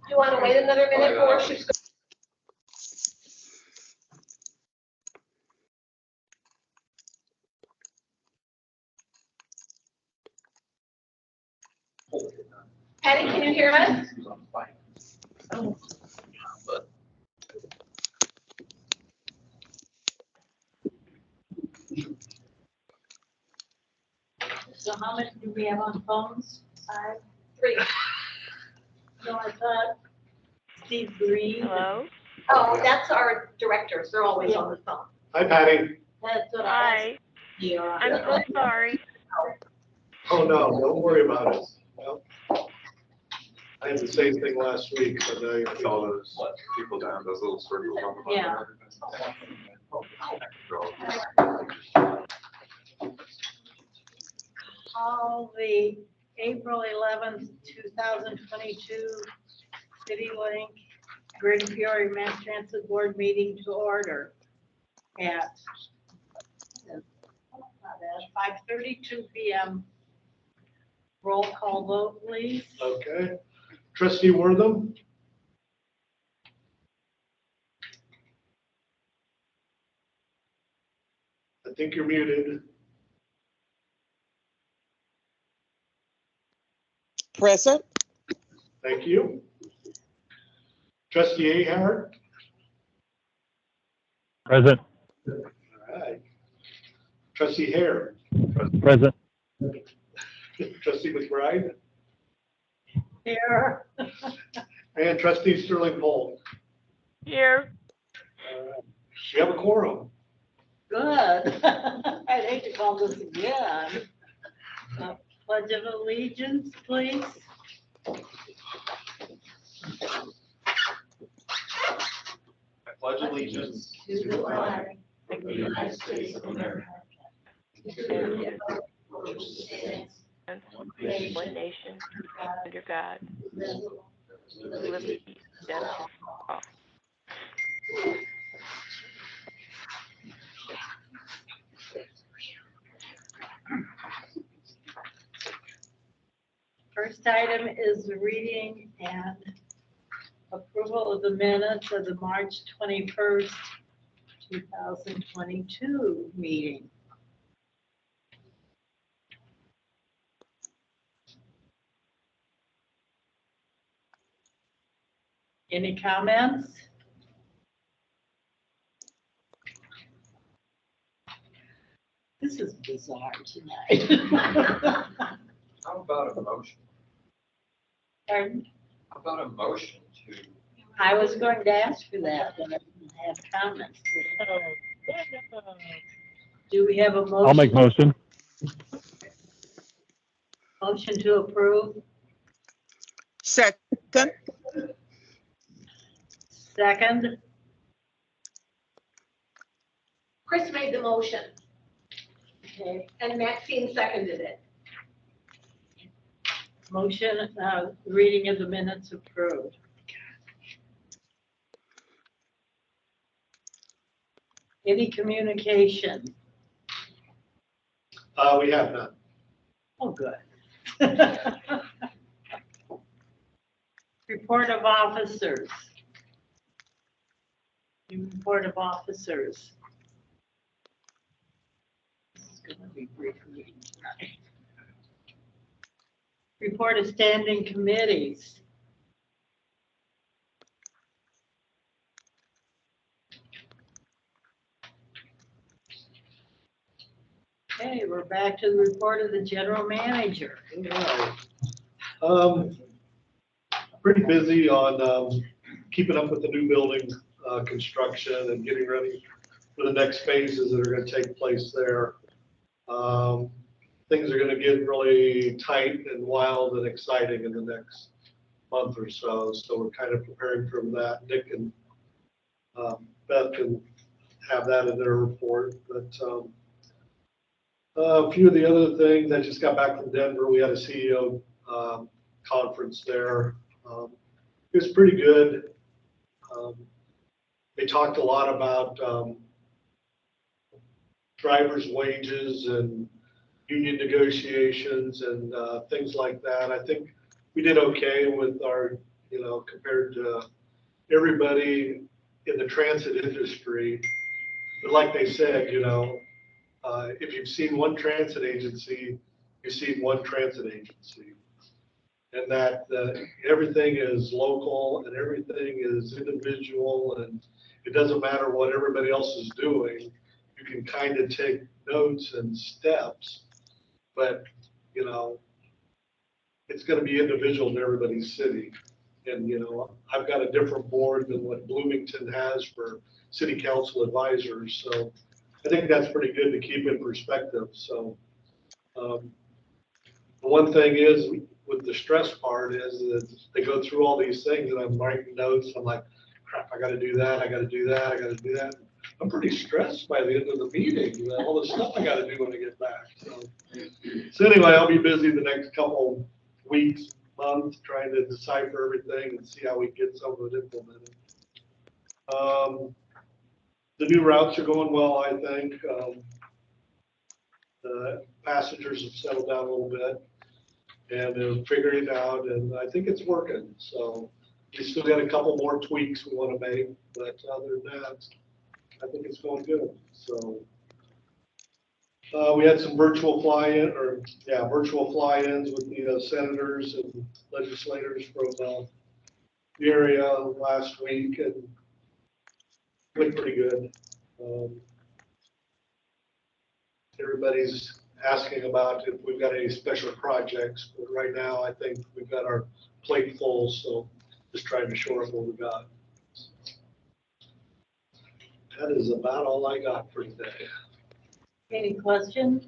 You want to wait another minute for she's Patty, can you hear us? So how many do we have on phones? 5? 3. No, I thought Steve Green. Hello? Oh, that's our directors. They're always on the phone. Hi, Patty. That's what I Hi. Yeah. I'm so sorry. Oh, no, don't worry about it. Well, I had the same thing last week, but I All those people down, those little circles on the bottom. Call the April 11th, 2022 City Link Greater Peoria Mass Transit Board meeting to order at 5:32 p.m. Roll call vote, please. Okay. Trustee Wortham? I think you're muted. Present. Thank you. Trustee Ahart? Present. All right. Trustee Hare? Present. Trustee McBride? Here. And Trustee Sterling Poll? Here. All right. We have a quorum. Good. I'd hate to call this again. Pledge of allegiance, please. I pledge allegiance To the flag of the United States of America. And one nation, under God, liberty, justice, for all. First item is the reading and approval of the minutes of the March 21st, 2022 meeting. Any comments? This is bizarre tonight. How about a motion? Pardon? How about a motion to? I was going to ask for that, but I didn't have comments. Do we have a motion? I'll make motion. Motion to approve? Second. Second? Chris made the motion Okay. and Maxine seconded it. Motion, reading of the minutes approved. Any communication? We have none. Oh, good. Report of officers. Report of officers. This is going to be brief meeting tonight. Report of standing committees. Okay, we're back to the report of the general manager. Pretty busy on keeping up with the new building construction and getting ready for the next phases that are going to take place there. Things are going to get really tight and wild and exciting in the next month or so. So we're kind of preparing for that. Nick and Beth can have that in their report. But a few of the other things, I just got back from Denver. We had a CEO conference there. It was pretty good. They talked a lot about drivers' wages and union negotiations and things like that. I think we did okay with our you know, compared to everybody in the transit industry. But like they said, you know, if you've seen one transit agency, you've seen one transit agency. And that everything is local and everything is individual, and it doesn't matter what everybody else is doing. You can kind of take notes and steps, but, you know, it's going to be individual in everybody's city. And, you know, I've got a different board than what Bloomington has for city council advisors. So I think that's pretty good to keep in perspective. So the one thing is with the stress part is that they go through all these things and I'm writing notes. I'm like, crap, I got to do that. I got to do that. I got to do that. I'm pretty stressed by the end of the meeting, you know, all the stuff I got to do when I get back. So anyway, I'll be busy the next couple weeks, months, trying to decipher everything and see how we get some of it implemented. The new routes are going well, I think. The passengers have settled down a little bit and they're figuring it out, and I think it's working. So we still got a couple more tweaks we want to make, but other than that, I think it's going good. So we had some virtual fly-ins with the senators and legislators from the area last week, and went pretty good. Everybody's asking about if we've got any special projects, but right now I think we've got our plate full, so just trying to shore up what we got. That is about all I got for today. Any questions?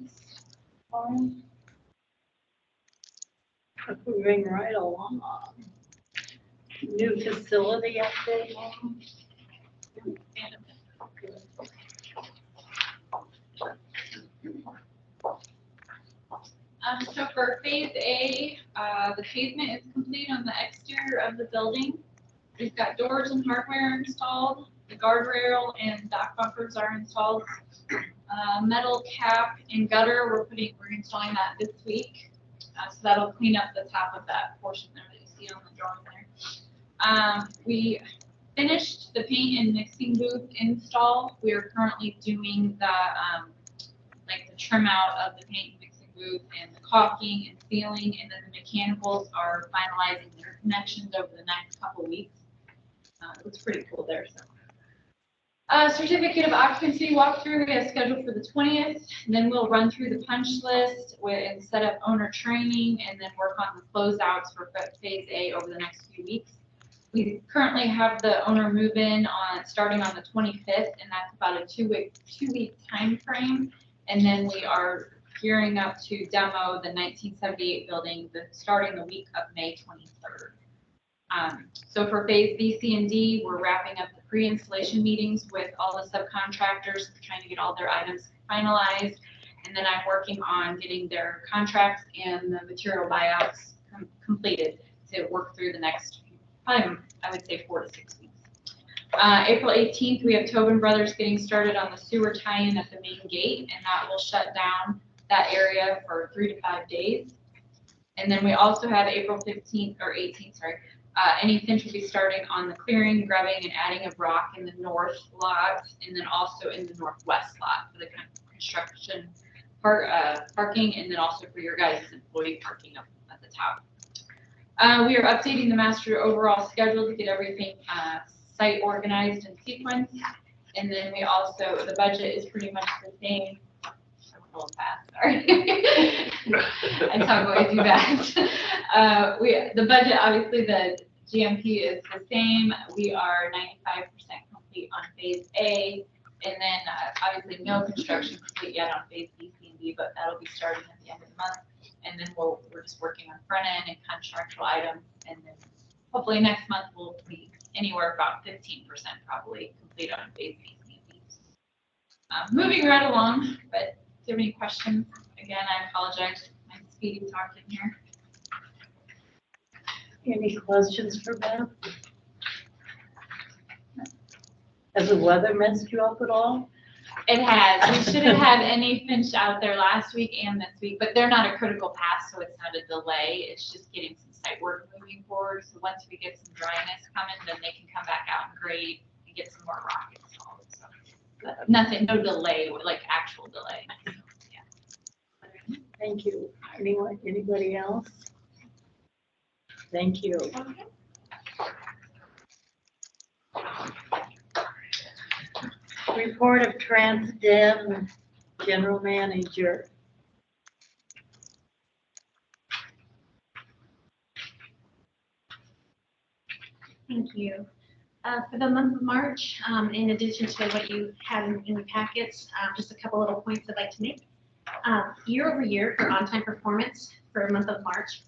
Moving right along. New facility update. So for phase A, the pavement is complete on the exterior of the building. We've got doors and hardware installed. The guardrail and dock bumpers are installed. Metal cap and gutter, we're installing that this week. So that'll clean up the top of that portion there that you see on the drawing there. We finished the paint and mixing booth install. We are currently doing the like the trim out of the paint and mixing booth and the caulking and sealing, and then the mechanicals are finalizing their connections over the next couple weeks. It looks pretty cool there. So. Certificate of occupancy walkthrough we have scheduled for the 20th. And then we'll run through the punch list and set up owner training, and then work on the closeouts for phase A over the next few weeks. We currently have the owner move in starting on the 25th, and that's about a two-week time frame. And then we are gearing up to demo the 1978 building starting the week of May 23rd. So for phase B, C, and D, we're wrapping up the pre-installation meetings with all the subcontractors, trying to get all their items finalized. And then I'm working on getting their contracts and the material buyouts completed to work through the next, probably, I would say 4 to 6 weeks. April 18th, we have Tobin Brothers getting started on the sewer tie-in at the main gate, and that will shut down that area for 3 to 5 days. And then we also have April 15th or 18th, sorry. Any Finch will be starting on the clearing, grubbing, and adding of rock in the north lot, and then also in the northwest lot for the construction parking, and then also for your guys' employee parking up at the top. We are updating the master overall schedule to get everything site organized and sequenced, and then we also, the budget is pretty much the same. I'm a little fast, sorry. I talk way too fast. The budget, obviously, the GMP is the same. We are 95% complete on phase A, and then obviously no construction complete yet on phase B, C, and D, but that'll be starting at the end of the month. And then we're just working on front end and contractual items, and then hopefully next month we'll be anywhere about 15% probably complete on phase B, C, and D. Moving right along, but do you have any questions? Again, I apologize. I'm speedy talking here. Any questions for Beth? Has the weather messed you up at all? It has. We shouldn't have any Finch out there last week and this week, but they're not a critical path, so it's not a delay. It's just getting some type work moving forward. So once we get some dryness coming, then they can come back out and grade and get some more rock installed. So nothing, no delay, like actual delay. Thank you. Anybody else? Thank you. Report of Transdev General Manager. Thank you. For the month of March, in addition to what you have in your packets, just a couple little points I'd like to make. Year over year for on-time performance for the month of March,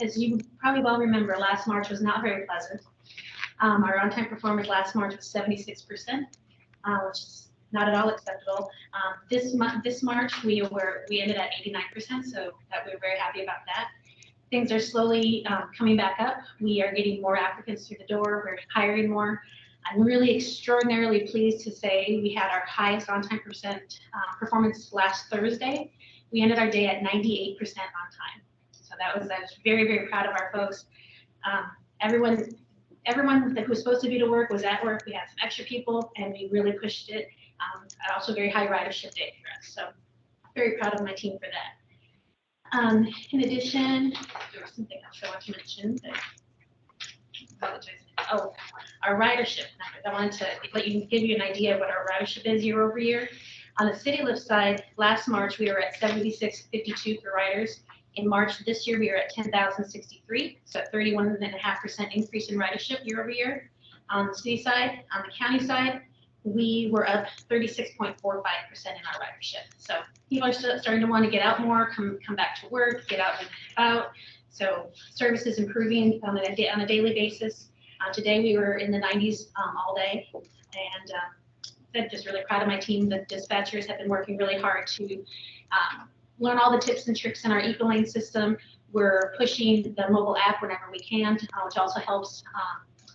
as you probably well remember, last March was not very pleasant. Our on-time performance last March was 76%, which is not at all acceptable. This March, we ended at 89%, so that we're very happy about that. Things are slowly coming back up. We are getting more applicants through the door. We're hiring more. I'm really extraordinarily pleased to say we had our highest on-time performance last Thursday. We ended our day at 98% on time. So I was very, very proud of our folks. Everyone that was supposed to be to work was at work. We had some extra people and we really pushed it. Also very high ridership day for us. So very proud of my team for that. In addition, there was something else I want to mention. Oh, our ridership numbers. I wanted to give you an idea of what our ridership is year over year. On the city lift side, last March we were at 7652 for riders. In March this year we were at 10,063, so 31.5% increase in ridership year over year. On the city side, on the county side, we were up 36.45% in our ridership. So people are starting to want to get out more, come back to work, get out and about. So service is improving on a daily basis. Today we were in the 90s all day, and I'm just really proud of my team. The dispatchers have been working really hard to learn all the tips and tricks in our EcoLane system. We're pushing the mobile app whenever we can, which also helps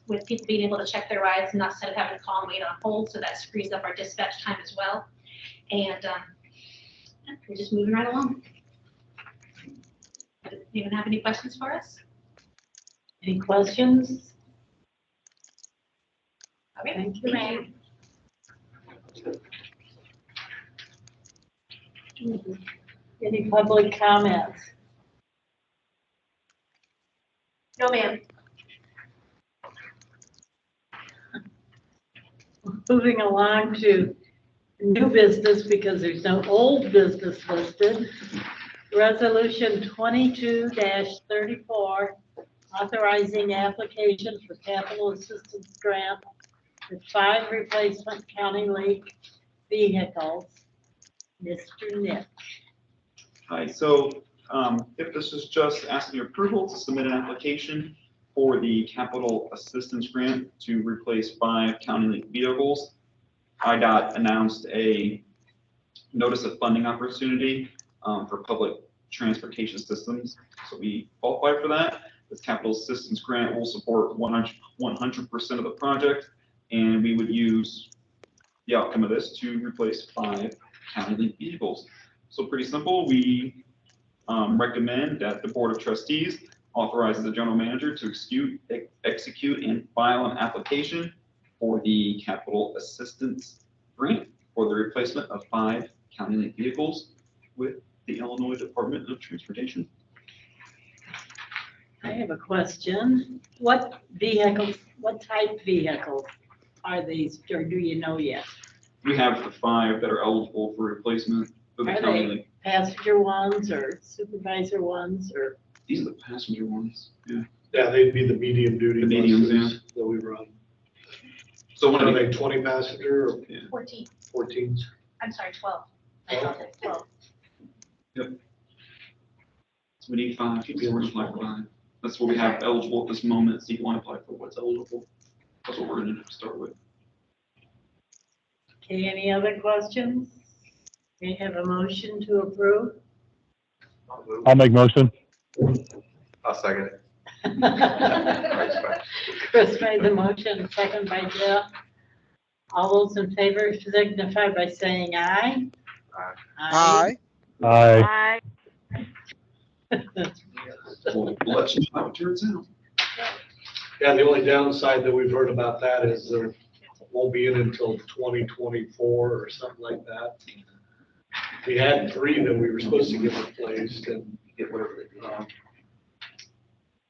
with people being able to check their rides and not instead of having to call and wait on hold. So that frees up our dispatch time as well. And we're just moving right along. Does anyone have any questions for us? Any questions? Okay, Thank you, ma'am. Any public comments? No, ma'am. Moving along to new business because there's no old business listed. Resolution 22-34, authorizing application for capital assistance grant for 5 replacement County League vehicles. Mr. Nick. Hi, so if this is just asking your approval to submit an application for the capital assistance grant to replace 5 County League vehicles, IDOT announced a notice of funding opportunity for public transportation systems. So we qualify for that. This capital assistance grant will support 100% of the project, and we would use the outcome of this to replace 5 County League vehicles. So pretty simple. We recommend that the Board of Trustees authorizes the general manager to execute and file an application for the capital assistance grant for the replacement of 5 County League vehicles with the Illinois Department of Transportation. I have a question. What vehicles, what type vehicles are these, or do you know yet? We have the 5 that are eligible for replacement for the Are County they League. passenger ones or supervisor ones or? These are the passenger ones. Yeah. Yeah, they'd be the medium duty The mediums, buses that we run. So What when are they, they, 20 passenger or 14. 14s? I'm sorry, 12. I called it 12. so we need 5 people to apply for 5. That's what we have eligible at this moment. So you want to apply for what's eligible. That's what we're going to start with. Okay, any other questions? We have a motion to approve. I'll make motion. I'll second it. Chris made the motion, second by Jeff. All those in favor signify by saying aye. Aye. Aye. Aye. We'll let you know how it turns out. Yeah, the only downside that we've heard about that is there won't be in until 2024 or something like that. We had 3 that we were supposed to get replaced and Get whatever they do.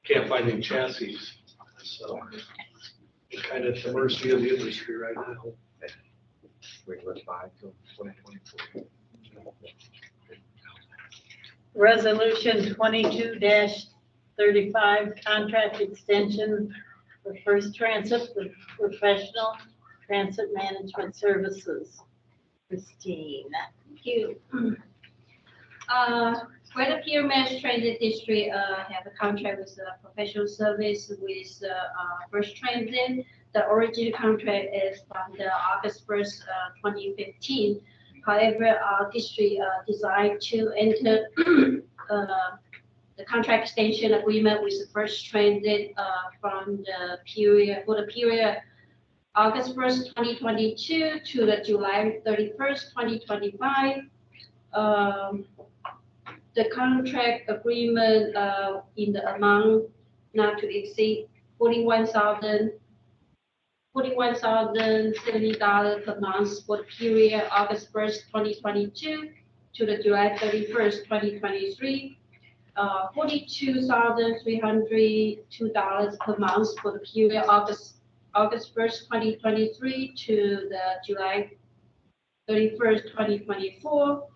can't find any chassis. So we're kind of at the mercy of the industry right now. We can let 5 till 2024. Resolution 22-35, contract extension for First Transit for professional transit management services. Christine. Thank you. Greater Pier Mass Transit District have a contract with professional service with First Transit. The original contract is from the August 1st, 2015. However, our district decided to enter the contract extension agreement with the First Transit from the period, for the period August 1st, 2022 to the July 31st, 2025. The contract agreement in the amount not to exceed $41,070 per month for the period August 1st, 2022 to the July 31st, 2023. $42,302 per month for the period August 1st, 2023 to the July 31st, 2024.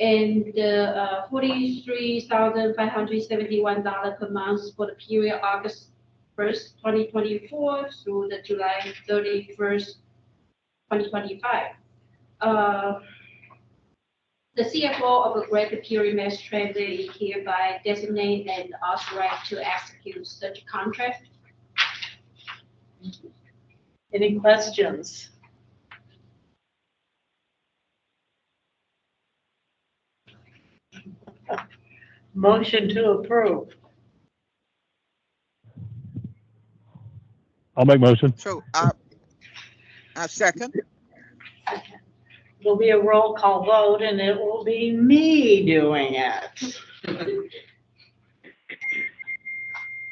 And $43,571 per month for the period August 1st, 2024 through the July 31st, 2025. The CFO of the Greater Pier Mass Transit is hereby designated and authorized to execute such contract. Any questions? Motion to approve. I'll make motion. So, I second. It'll be a roll call vote and it will be me doing it.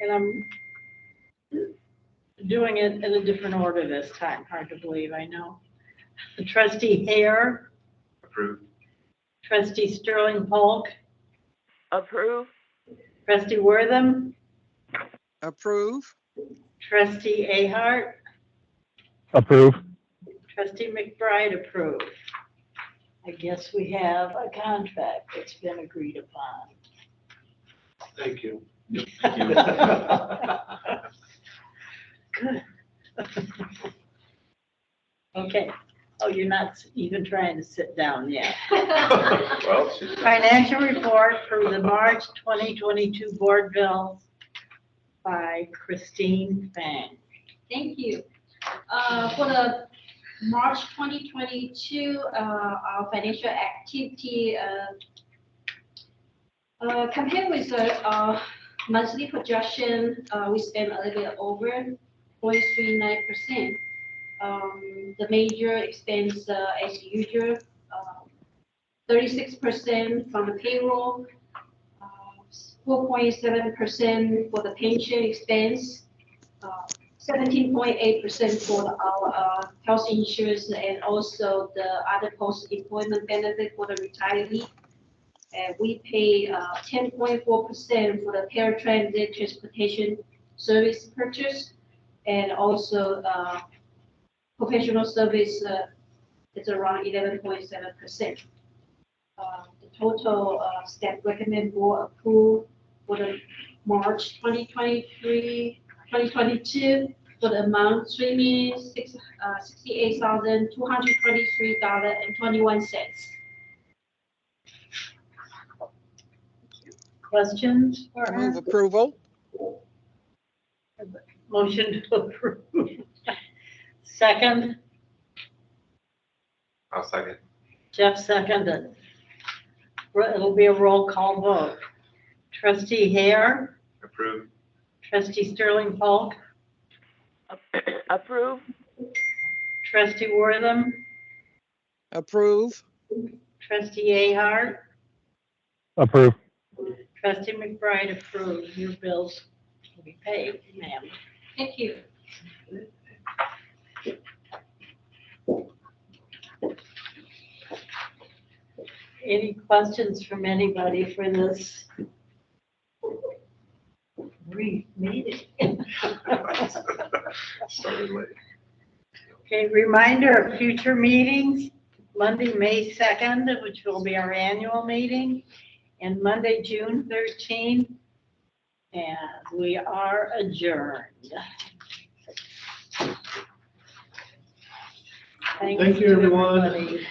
And I'm doing it in a different order this time. Hard to believe, I know. Trustee Hare, Approved. Trustee Sterling Polk, Approve. Trustee Wortham, Approve. Trustee Ahart, Approve. Trustee McBride approved. I guess we have a contract that's been agreed upon. Thank you. Thank you. Good. Okay. Oh, you're not even trying to sit down yet. Well, Financial report for the March 2022 board bills by Christine Fang. Thank you. For the March 2022, our financial activity compared with the monthly projection, we spent a little bit over 0.39%. The major expense, as usual, 36% from the payroll, 4.7% for the pension expense, 17.8% for our health insurance, and also the other post-employment benefit for the retiree. And we pay 10.4% for the paratransit transportation service purchase, and also professional service is around 11.7%. The total staff recommend board approve for the March 2022 for the amount $3,068,223.21. Questions? Move approval. Motion to approve. Second, I'll second. Jeff seconded. It'll be a roll call vote. Trustee Hare, Approved. Trustee Sterling Polk, Approve. Trustee Wortham, Approve. Trustee Ahart, Approve. Trustee McBride approved. Your bills will be paid, ma'am. Thank you. Any questions from anybody for this brief meeting? Started late. Okay, reminder of future meetings, Monday, May 2nd, which will be our annual meeting, and Monday, June 13th, and we are adjourned. Thank you, everyone. everybody.